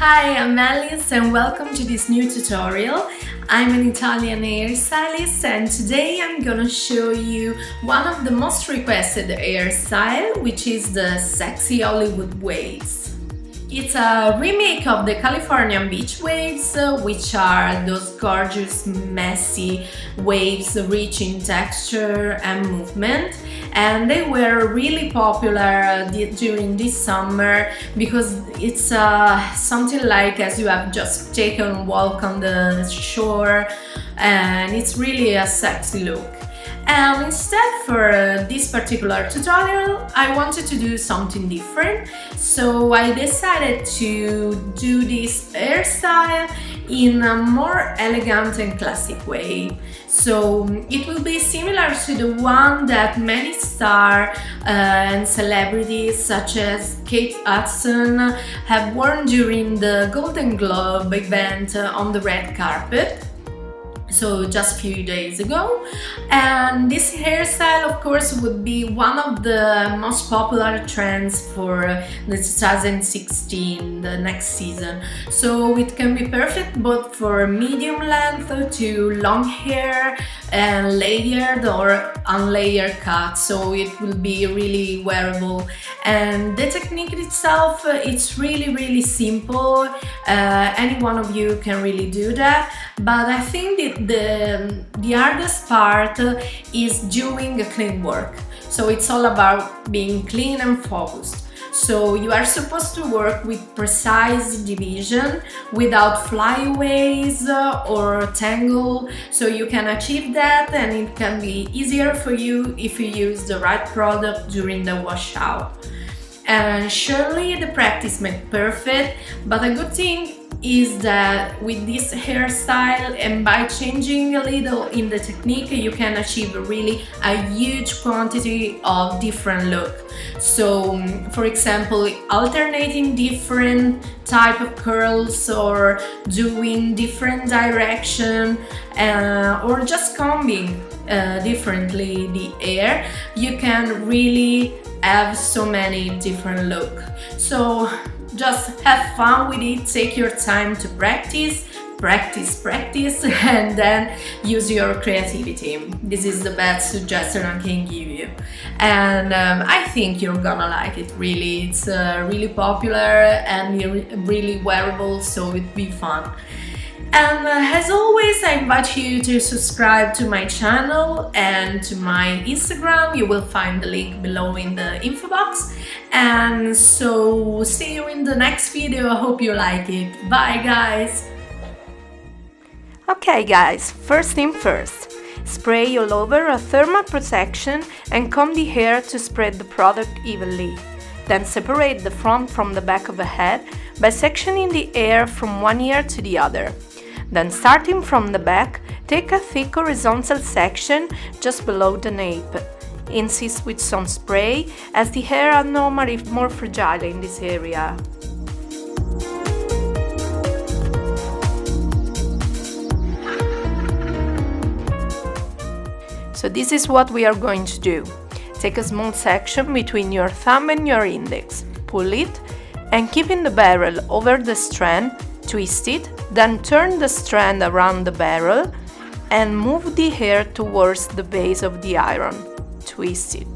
Hi, I'm Alice and welcome to this new tutorial. I'm an Italian hairstylist and today I'm gonna show you one of the most requested hairstyle, which is the sexy Hollywood waves. It's a remake of the Californian beach waves, which are those gorgeous, messy waves rich in texture and movement. And they were really popular during this summer because it's something like as you have just taken a walk on the shore, and it's really a sexy look. And instead, for this particular tutorial, I wanted to do something different, so I decided to do this hairstyle in a more elegant and classic way. So it will be similar to the one that many stars and celebrities such as Kate Hudson have worn during the Golden Globe event on the red carpet. So just a few days ago. And this hairstyle, of course, would be one of the most popular trends for the 2016, the next season. So it can be perfect both for medium length to long hair and layered or unlayered cut, so it will be really wearable. And the technique itself, it's really simple. Any one of you can really do that, but I think that the hardest part is doing a clean work. So it's all about being clean and focused. So you are supposed to work with precise division without flyaways or tangle, so you can achieve that, and it can be easier for you if you use the right product during the washout. And surely the practice makes perfect, but a good thing is that with this hairstyle and by changing a little in the technique, you can achieve really a huge quantity of different look. So for example, alternating different type of curls or doing different direction or just combing differently the hair, you can really have so many different look. So just have fun with it, take your time to practice, and then use your creativity. This is the best suggestion I can give you. And I think you're gonna like it, really. It's really popular and really wearable, so it'd be fun. And as always, I invite you to subscribe to my channel and to my Instagram. You will find the link below in the info box. And so, see you in the next video. I hope you like it. Bye, guys! Okay, guys, first thing first. Spray all over a thermal protection and comb the hair to spread the product evenly. Then separate the front from the back of the head by sectioning the hair from one ear to the other. Then, starting from the back, take a thick horizontal section just below the nape. Insist with some spray, as the hair are normally more fragile in this area. So this is what we are going to do. Take a small section between your thumb and your index, pull it, and keeping the barrel over the strand, twist it, then turn the strand around the barrel and move the hair towards the base of the iron. Twist it,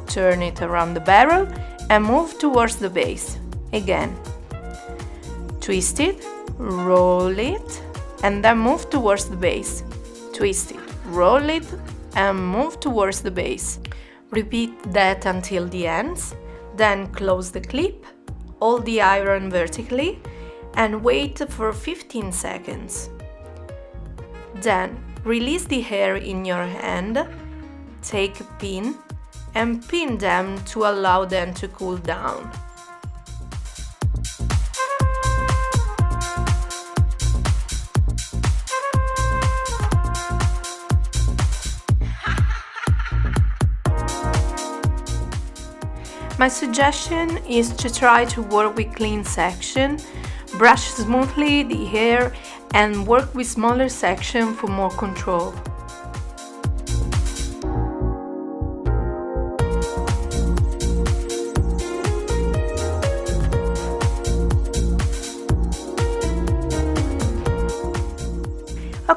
turn it around the barrel and move towards the base. Again. Twist it, roll it, and then move towards the base. Twist it, roll it, and move towards the base. Repeat that until the ends, then close the clip, hold the iron vertically, and wait for 15 seconds. Then release the hair in your hand, take a pin, and pin them to allow them to cool down. My suggestion is to try to work with clean section, brush smoothly the hair and work with smaller section for more control.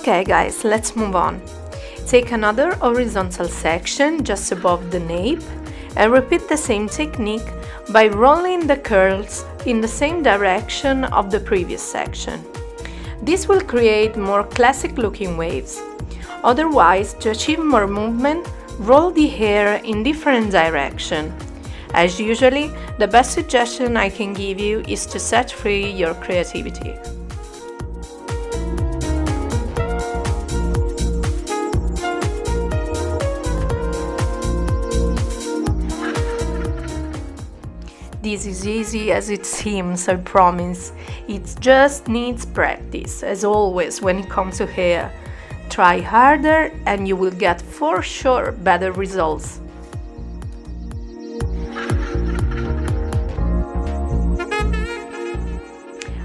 Okay guys, let's move on. Take another horizontal section just above the nape and repeat the same technique by rolling the curls in the same direction of the previous section. This will create more classic looking waves. Otherwise, to achieve more movement, roll the hair in different directions. As usually, the best suggestion I can give you is to set free your creativity. This is easy as it seems, I promise. It just needs practice, as always when it comes to hair. Try harder and you will get for sure better results.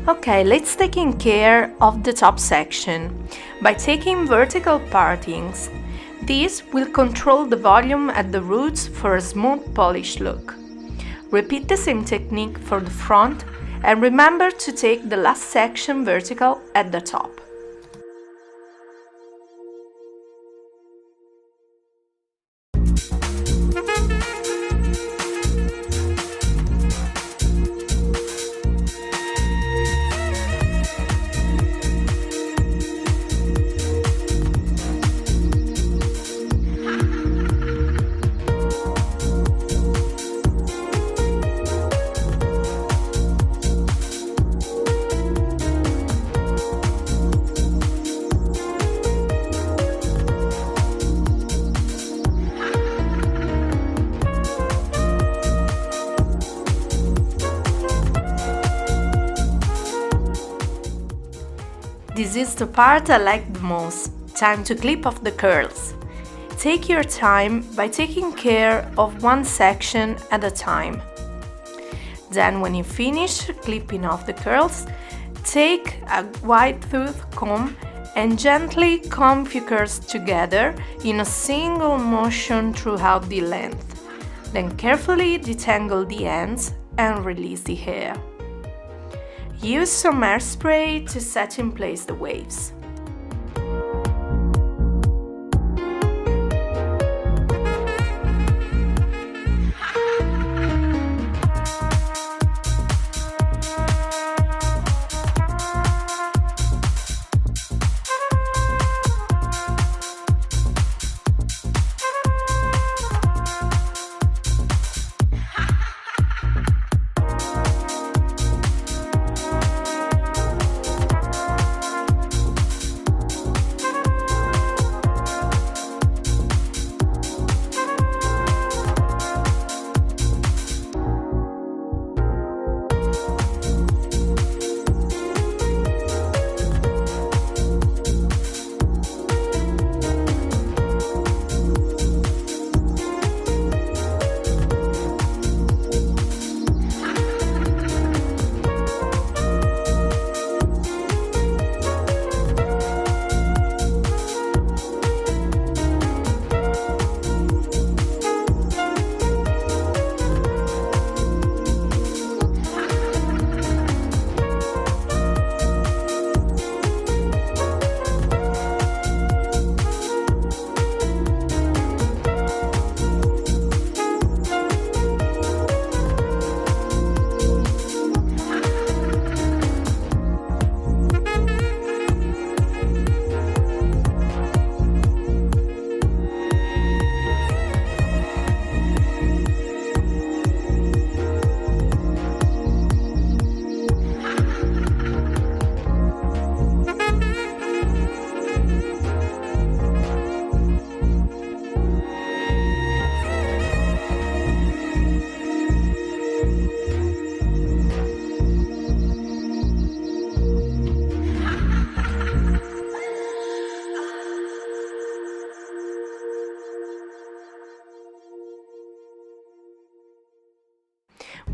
Okay, let's take care of the top section by taking vertical partings. This will control the volume at the roots for a smooth polished look. Repeat the same technique for the front and remember to take the last section vertical at the top. This is the part I like the most. Time to clip off the curls. Take your time by taking care of one section at a time. Then when you finish clipping off the curls, take a wide tooth comb and gently comb your curls together in a single motion throughout the length. Then carefully detangle the ends and release the hair. Use some hairspray to set in place the waves.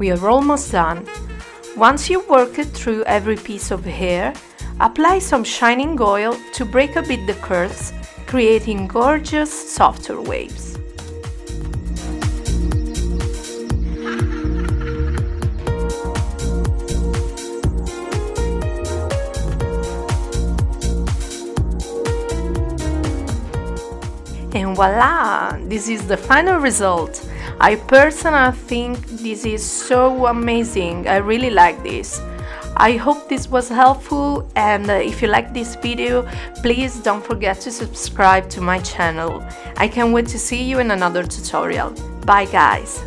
We are almost done. Once you work it through every piece of hair, apply some shining oil to break a bit the curls, creating gorgeous, softer waves. voila, this is the final result. I personally think this is so amazing. I really like this. I hope this was helpful, and if you like this video, please don't forget to subscribe to my channel. I can't wait to see you in another tutorial. Bye guys!